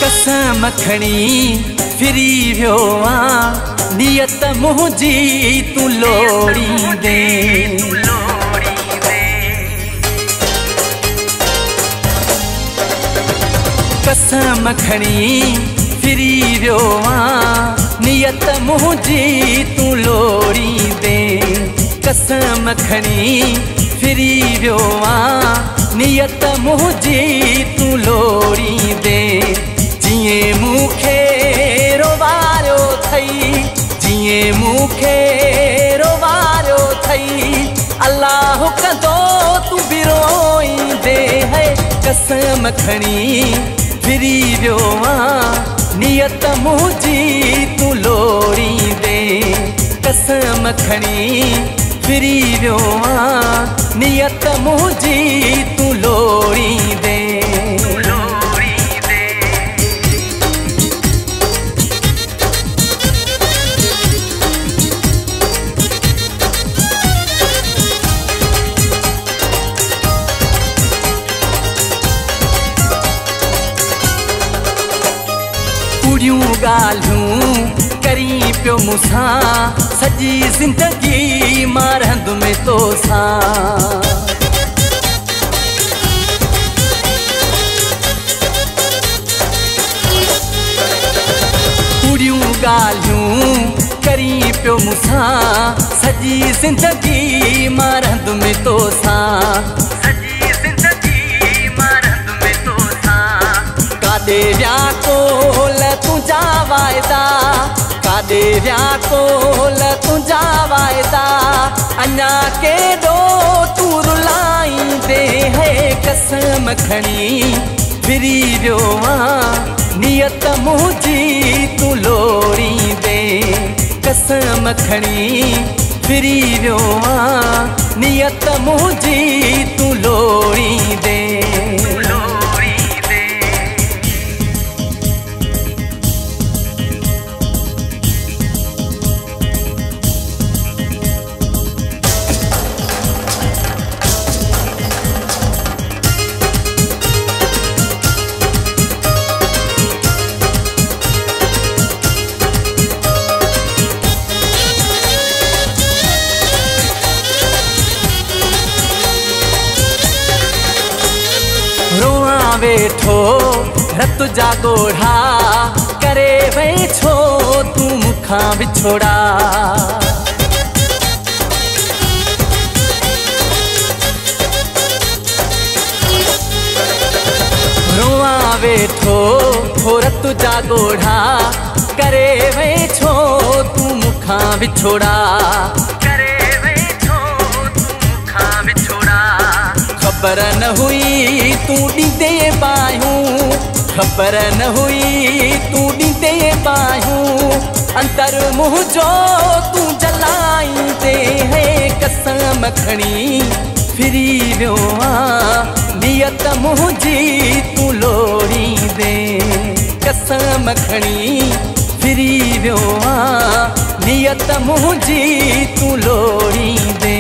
कसम खणी फिरी वियो आ नियत मुंहिंजी तूं लोड़ींदे। कसम खणी फिरी वियो आ नियत मुंहिंजी तूं लोड़ींदे। कसम खणी फिरी वियो आ नियत मुंहिंजी तूं लोड़ींदे। जिएं मूंखे रोवारियो थई, जिएं मूंखे रोवारियो थई, अल्लाह कंदो तूं बि रोईंदे। है कसम खणी फिरी वियो आ नियत मुंहिंजी तूं लोड़ींदे। कसम खणी फिरी वियो आ नियत मुंहिंजी तूं लोड़ींदे। कूड़ियूं ॻाल्हियूं करी पियो मूंसां, सॼी ज़िंदगी मां रहंदुमि तोसां। कूड़ियूं ॻाल्हियूं करी पियो मूंसां, सॼी ज़िंदगी मां रहंदुमि तोसां। काॾे विया कोल तुंहिंजा वाइदा, काॾे विया कोल तुंहिंजा वाइदा, अञा केॾो तूं रुलाईंदे। है कसम खणी फिरी वियो आ नियत मुंहिंजी तूं लोड़ींदे। कसम खणी फिरी वियो आ नियत मुंहिंजी तूं लोड़ींदे। रोआं वेठो रत जा ॻोढ़ा, करे वई छो तूं मूंखां विछोड़ा। रोआं वेठो रत जा ॻोढ़ा, करे वई छो तूं मूंखां विछोड़ा। खबर न हुई तूं ॾींदे बाहियूं, खबर न हुई तूं ॾींदे बाहियूं, अंदर मुंहिंजो तूं जलाईंदे। है कसम खणी फिरी वियो आ नियत मुंहिंजी तूं लोड़ींदे। कसम खणी फिरी वियो आ नियत मुंहिंजी तूं लोड़ींदे।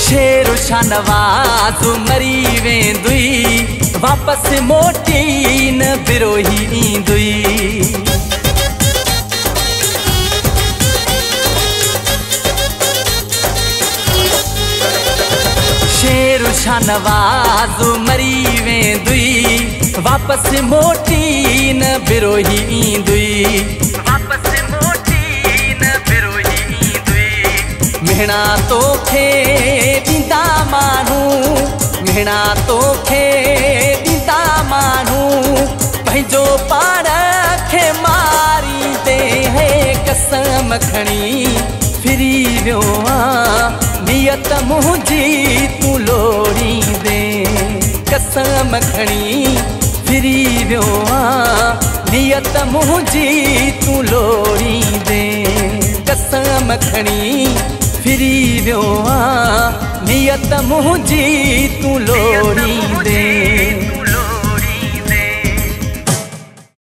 शेर शानवाज़ मरी वेंदुई, वापसि मोटी न विरोही ईंदुई। शेर शानवाज़ मरी वेंदुई, वापसि मोटी न विरोही ईंदुई। मेहणा तोखे ॾींदा माण्हू, मेहणा तोखे ॾींदा माण्हू, पंहिंजो पाण खे मारींदे। है कसम खणी फिरी वियो आ नियत मुंहिंजी तूं लोड़ींदे। कसम खणी फिरी वियो आ नियत मुंहिंजी तूं लोड़ींदे। कसम खणी फिरी वियो आ नियत मुंहिंजी तूं लो